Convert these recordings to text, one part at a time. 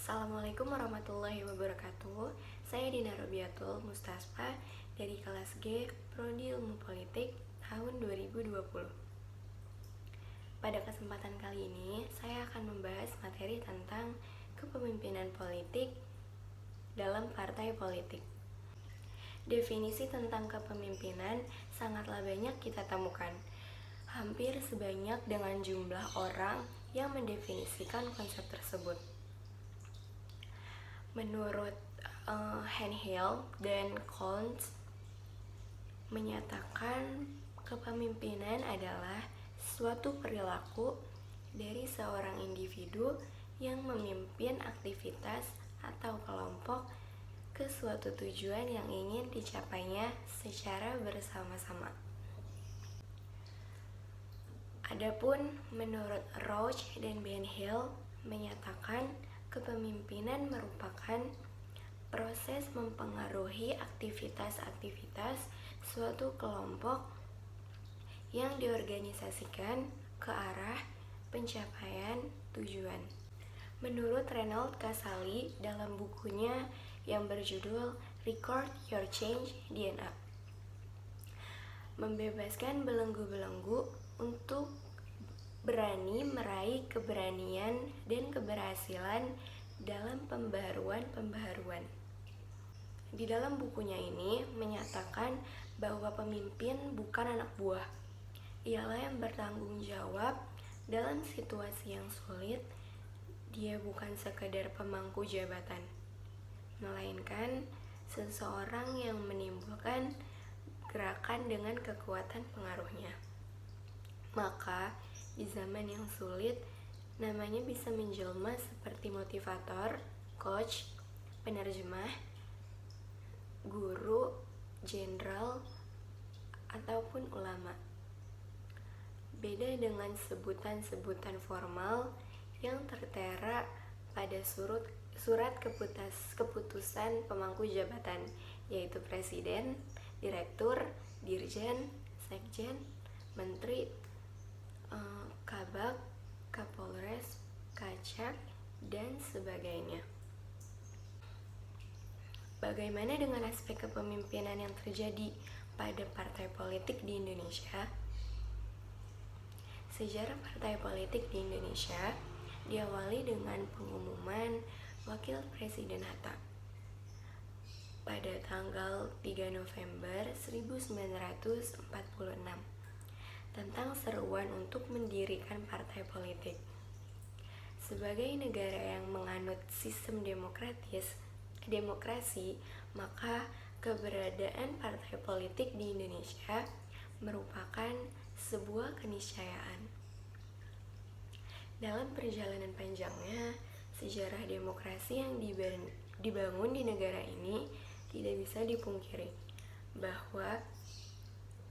Assalamualaikum warahmatullahi wabarakatuh. Saya Dina Robiatul Mustasfa dari kelas G, Prodi Ilmu Politik tahun 2020. Pada kesempatan kali ini, saya akan membahas materi tentang kepemimpinan politik dalam partai politik. Definisi tentang kepemimpinan sangatlah banyak kita temukan, hampir sebanyak dengan jumlah orang yang mendefinisikan konsep tersebut. Menurut Henhill dan Collins menyatakan kepemimpinan adalah suatu perilaku dari seorang individu yang memimpin aktivitas atau kelompok ke suatu tujuan yang ingin dicapainya secara bersama-sama. Adapun menurut Rauch dan Ben Hill menyatakan kepemimpinan merupakan proses mempengaruhi aktivitas-aktivitas suatu kelompok yang diorganisasikan ke arah pencapaian tujuan. Menurut Reynold Casali dalam bukunya yang berjudul Record Your Change DNA, membebaskan belenggu-belenggu untuk berani meraih keberanian dan keberhasilan dalam pembaharuan. Di dalam bukunya ini menyatakan bahwa pemimpin bukan anak buah. Ialah yang bertanggung jawab dalam situasi yang sulit. Dia bukan sekedar pemangku jabatan, melainkan seseorang yang menimbulkan gerakan dengan kekuatan pengaruhnya. Maka di zaman yang sulit, namanya bisa menjelma seperti motivator, coach, penerjemah, guru, jenderal, ataupun ulama. Beda dengan sebutan-sebutan formal yang tertera pada surat keputusan pemangku jabatan, yaitu presiden, direktur, dirjen, sekjen, menteri, kabak, kapolres, kacak, dan sebagainya. Bagaimana dengan aspek kepemimpinan yang terjadi pada partai politik di Indonesia? Sejarah partai politik di Indonesia diawali dengan pengumuman Wakil Presiden Hatta pada tanggal 3 November 1946 tentang seruan untuk mendirikan partai politik. Sebagai negara yang menganut sistem demokrasi, maka keberadaan partai politik di Indonesia merupakan sebuah keniscayaan. Dalam perjalanan panjangnya, sejarah demokrasi yang dibangun di negara ini tidak bisa dipungkiri bahwa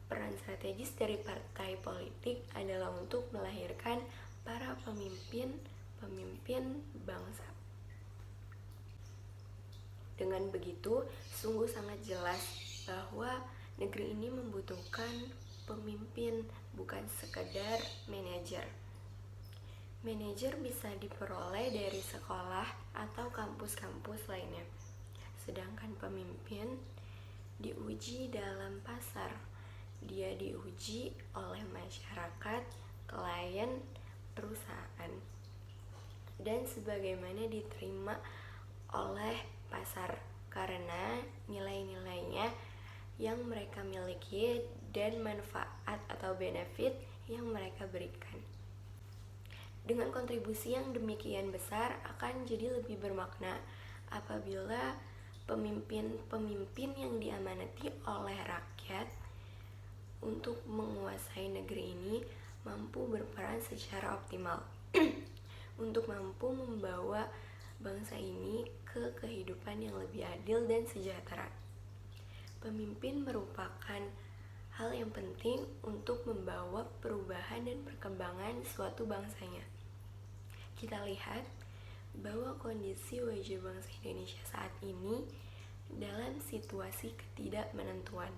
peran strategis dari partai politik adalah untuk melahirkan para pemimpin bangsa. Dengan begitu, sungguh sangat jelas bahwa negeri ini membutuhkan pemimpin, bukan sekedar manajer. Manajer bisa diperoleh dari sekolah atau kampus-kampus lainnya, sedangkan pemimpin diuji dalam pasar. Dia diuji oleh masyarakat, klien, perusahaan, dan sebagaimana diterima oleh pasar karena nilai-nilainya yang mereka miliki dan manfaat atau benefit yang mereka berikan. Dengan kontribusi yang demikian besar akan jadi lebih bermakna apabila pemimpin yang diamanati oleh rakyat untuk menguasai negeri ini mampu berperan secara optimal untuk mampu membawa bangsa ini ke kehidupan yang lebih adil dan sejahtera. Pemimpin merupakan hal yang penting untuk membawa perubahan dan perkembangan suatu bangsanya. Kita lihat bahwa kondisi wajah bangsa Indonesia saat ini dalam situasi ketidakmenentuan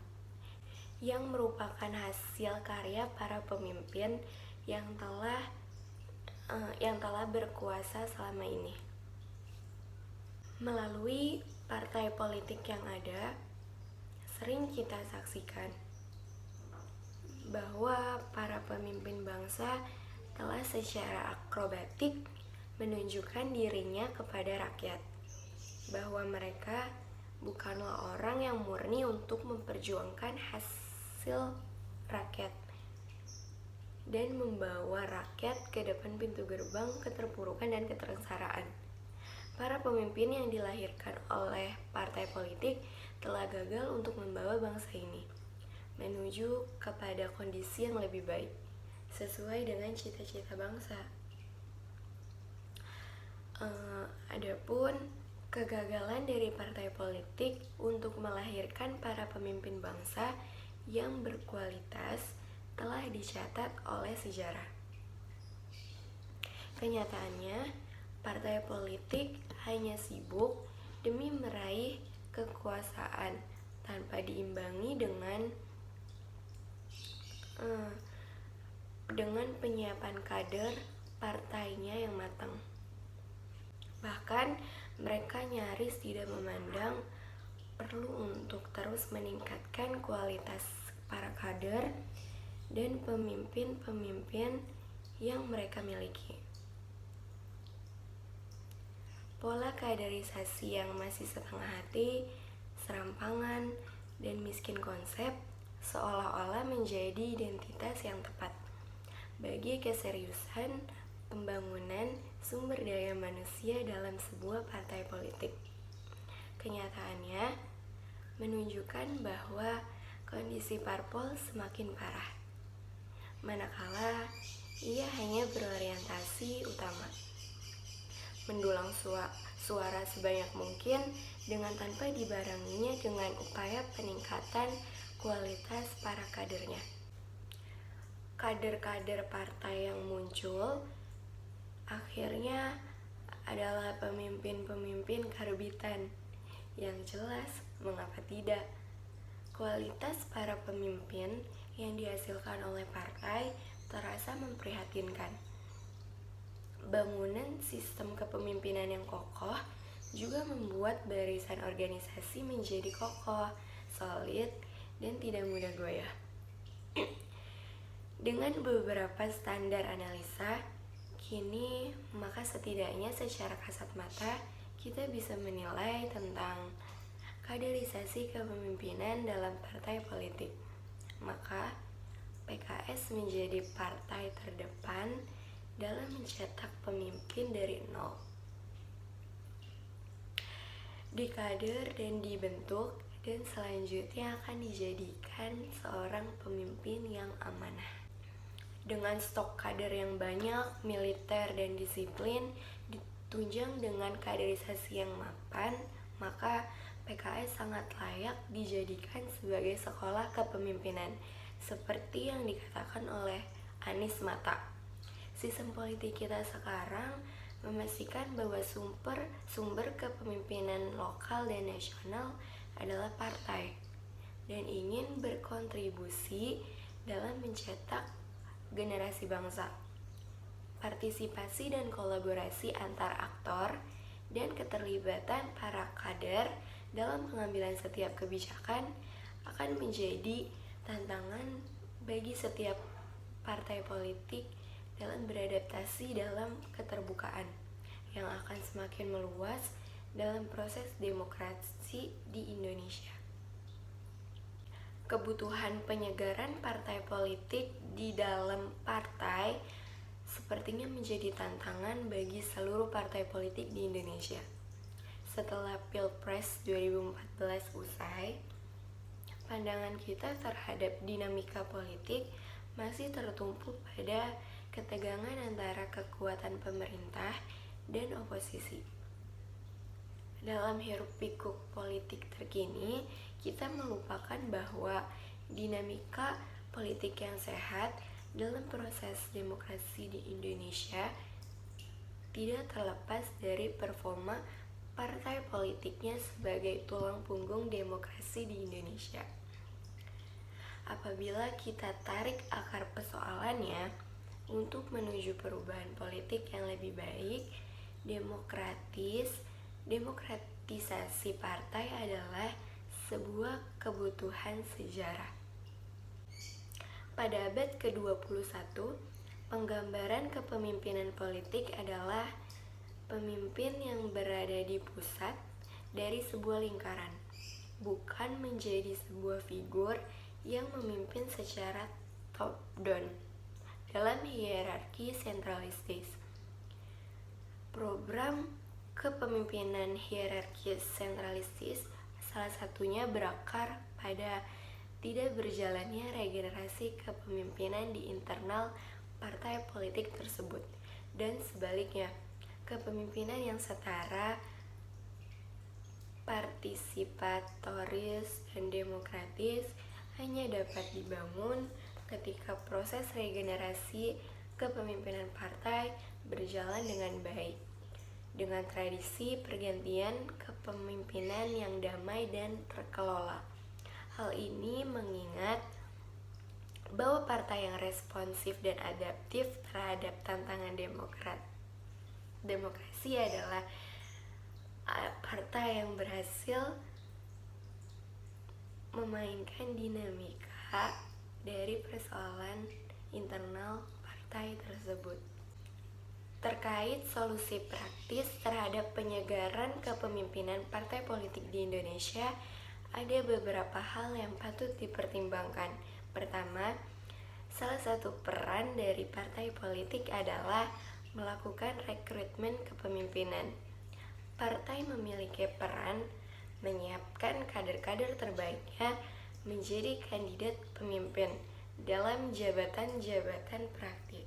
yang merupakan hasil karya para pemimpin yang telah berkuasa selama ini. Melalui partai politik yang ada, sering kita saksikan bahwa para pemimpin bangsa telah secara akrobatik menunjukkan dirinya kepada rakyat, bahwa mereka bukanlah orang yang murni untuk memperjuangkan hasil rakyat dan membawa rakyat ke depan pintu gerbang keterpurukan dan kesengsaraan. Para pemimpin yang dilahirkan oleh partai politik telah gagal untuk membawa bangsa ini menuju kepada kondisi yang lebih baik, sesuai dengan cita-cita bangsa. Adapun kegagalan dari partai politik untuk melahirkan para pemimpin bangsa yang berkualitas telah dicatat oleh sejarah. Kenyataannya, partai politik hanya sibuk demi meraih kekuasaan tanpa diimbangi dengan penyiapan kader partainya yang matang. Bahkan mereka nyaris tidak memandang perlu untuk terus meningkatkan kualitas para kader dan pemimpin-pemimpin yang mereka miliki. Pola kaderisasi yang masih setengah hati, serampangan, dan miskin konsep seolah-olah menjadi identitas yang tepat bagi keseriusan pembangunan sumber daya manusia dalam sebuah partai politik. Kenyataannya menunjukkan bahwa kondisi parpol semakin parah, manakala ia hanya berorientasi utama mendulang suara sebanyak mungkin dengan tanpa dibarenginya dengan upaya peningkatan kualitas para kadernya. Kader-kader partai yang muncul akhirnya adalah pemimpin-pemimpin karbitan. Yang jelas, mengapa tidak? Kualitas para pemimpin yang dihasilkan oleh partai terasa memprihatinkan. Bangunan sistem kepemimpinan yang kokoh juga membuat barisan organisasi menjadi kokoh, solid, dan tidak mudah goyah. Dengan beberapa standar analisa, kini maka setidaknya secara kasat mata kita bisa menilai tentang kaderisasi kepemimpinan dalam partai politik. Maka PKS menjadi partai terdepan dalam mencetak pemimpin dari nol. Dikader dan dibentuk dan selanjutnya akan dijadikan seorang pemimpin yang amanah. Dengan stok kader yang banyak, militer dan disiplin, ditunjang dengan kaderisasi yang mapan, maka PKS sangat layak dijadikan sebagai sekolah kepemimpinan, seperti yang dikatakan oleh Anies Mata. Sistem politik kita sekarang memastikan bahwa sumber kepemimpinan lokal dan nasional adalah partai, dan ingin berkontribusi dalam mencetak generasi bangsa. Partisipasi dan kolaborasi antar aktor dan keterlibatan para kader dalam pengambilan setiap kebijakan akan menjadi tantangan bagi setiap partai politik dalam beradaptasi dalam keterbukaan yang akan semakin meluas dalam proses demokrasi di Indonesia. Kebutuhan penyegaran partai politik di dalam partai sepertinya menjadi tantangan bagi seluruh partai politik di Indonesia. Setelah Pilpres 2014 usai, pandangan kita terhadap dinamika politik masih tertumpu pada ketegangan antara kekuatan pemerintah dan oposisi. Dalam hiruk-pikuk politik terkini, kita melupakan bahwa dinamika politik yang sehat dalam proses demokrasi di Indonesia tidak terlepas dari performa partai politiknya sebagai tulang punggung demokrasi di Indonesia. Apabila kita tarik akar persoalannya untuk menuju perubahan politik yang lebih baik, demokratis, Demokratisasi partai adalah sebuah kebutuhan sejarah. Pada abad ke-21, penggambaran kepemimpinan politik adalah pemimpin yang berada di pusat dari sebuah lingkaran, bukan menjadi sebuah figur yang memimpin secara top-down dalam hierarki sentralistis. Program kepemimpinan hierarkis sentralistis salah satunya berakar pada tidak berjalannya regenerasi kepemimpinan di internal partai politik tersebut, dan sebaliknya, kepemimpinan yang setara, partisipatoris, dan demokratis hanya dapat dibangun ketika proses regenerasi kepemimpinan partai berjalan dengan baik, dengan tradisi pergantian kepemimpinan yang damai dan terkelola. Hal ini mengingat bahwa partai yang responsif dan adaptif terhadap tantangan demokrasi adalah partai yang berhasil memainkan dinamika dari persoalan internal partai tersebut. Terkait solusi praktis terhadap penyegaran kepemimpinan partai politik di Indonesia, ada beberapa hal yang patut dipertimbangkan. Pertama, salah satu peran dari partai politik adalah melakukan rekrutmen kepemimpinan. Partai memiliki peran menyiapkan kader-kader terbaiknya menjadi kandidat pemimpin dalam jabatan-jabatan praktik.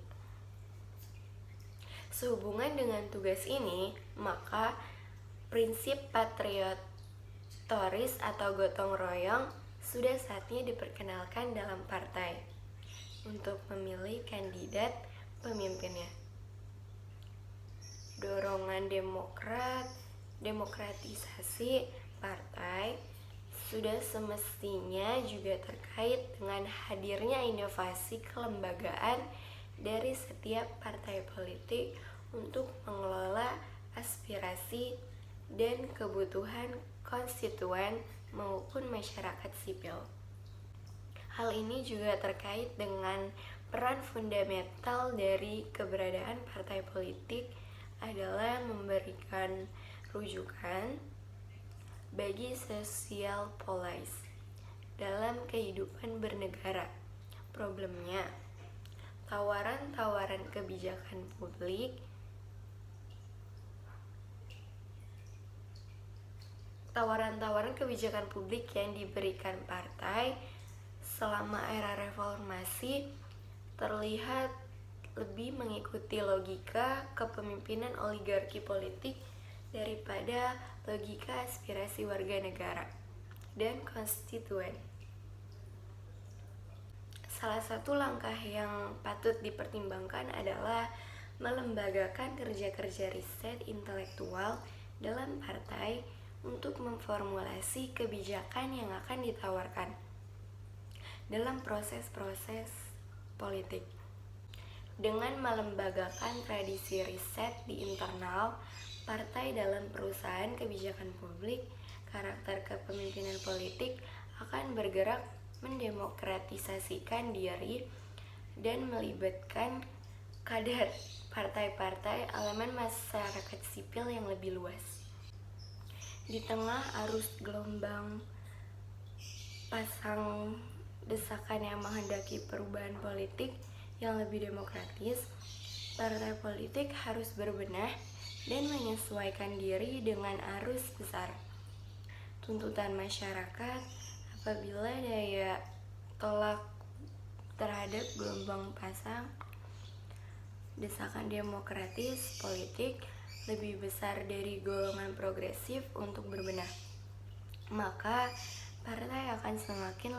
Sehubungan dengan tugas ini, maka prinsip patriotoris atau gotong royong sudah saatnya diperkenalkan dalam partai untuk memilih kandidat pemimpinnya. Dorongan demokratisasi partai sudah semestinya juga terkait dengan hadirnya inovasi kelembagaan dari setiap partai politik untuk mengelola aspirasi dan kebutuhan konstituen maupun masyarakat sipil. Hal ini juga terkait dengan peran fundamental dari keberadaan partai politik adalah memberikan rujukan bagi social policy dalam kehidupan bernegara. Problemnya, tawaran-tawaran kebijakan publik yang diberikan partai selama era reformasi terlihat lebih mengikuti logika kepemimpinan oligarki politik daripada logika aspirasi warga negara dan konstituen. Salah satu langkah yang patut dipertimbangkan adalah melembagakan kerja-kerja riset intelektual dalam partai untuk memformulasi kebijakan yang akan ditawarkan dalam proses-proses politik. Dengan melembagakan tradisi riset di internal partai dalam perusahaan kebijakan publik, karakter kepemimpinan politik akan bergerak mendemokratisasikan diri dan melibatkan kader partai-partai elemen masyarakat sipil yang lebih luas. Di tengah arus gelombang pasang desakan yang menghendaki perubahan politik yang lebih demokratis, partai politik harus berbenah dan menyesuaikan diri dengan arus besar tuntutan masyarakat. Apabila daya tolak terhadap gelombang pasang desakan demokratis politik lebih besar dari golongan progresif untuk berbenah, maka partai akan semakin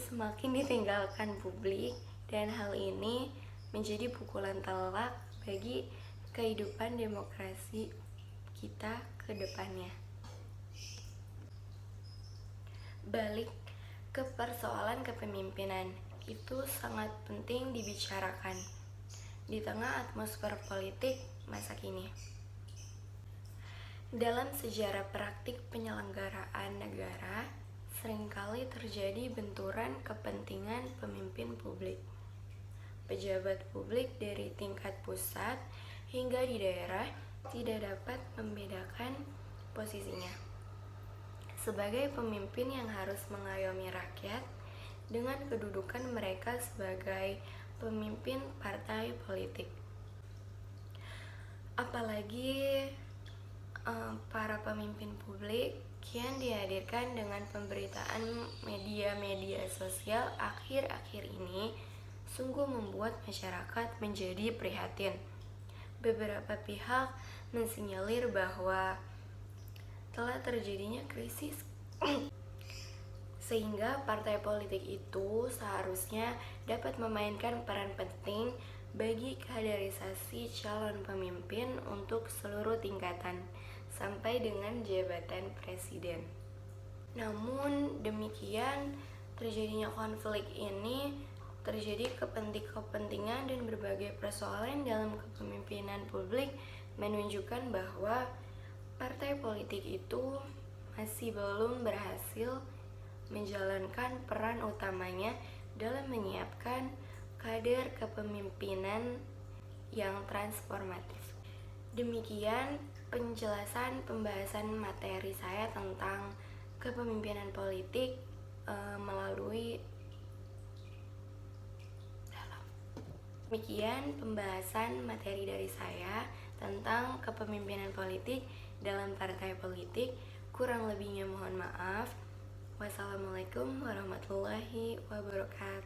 semakin ditinggalkan publik, dan hal ini menjadi pukulan telak bagi kehidupan demokrasi kita ke depannya. Balik ke persoalan kepemimpinan, itu sangat penting dibicarakan. di tengah atmosfer politik masa kini. Dalam sejarah praktik penyelenggaraan negara, seringkali terjadi benturan kepentingan pemimpin publik. Pejabat publik dari tingkat pusat hingga di daerah tidak dapat membedakan posisinya sebagai pemimpin yang harus mengayomi rakyat dengan kedudukan mereka sebagai pemimpin partai politik. Apalagi para pemimpin publik kian dihadirkan dengan pemberitaan media-media sosial akhir-akhir ini sungguh membuat masyarakat menjadi prihatin. Beberapa pihak mensinyalir bahwa telah terjadinya krisis sehingga partai politik itu seharusnya dapat memainkan peran penting bagi kaderisasi calon pemimpin untuk seluruh tingkatan sampai dengan jabatan presiden. Namun demikian, terjadinya konflik ini terjadi kepentingan dan berbagai persoalan dalam kepemimpinan publik menunjukkan bahwa partai politik itu masih belum berhasil menjalankan peran utamanya dalam menyiapkan kader kepemimpinan yang transformatif. Demikian penjelasan pembahasan materi saya tentang kepemimpinan politik melalui Demikian pembahasan materi dari saya tentang kepemimpinan politik dalam partai politik. Kurang lebihnya mohon maaf. Wassalamualaikum warahmatullahi wabarakatuh.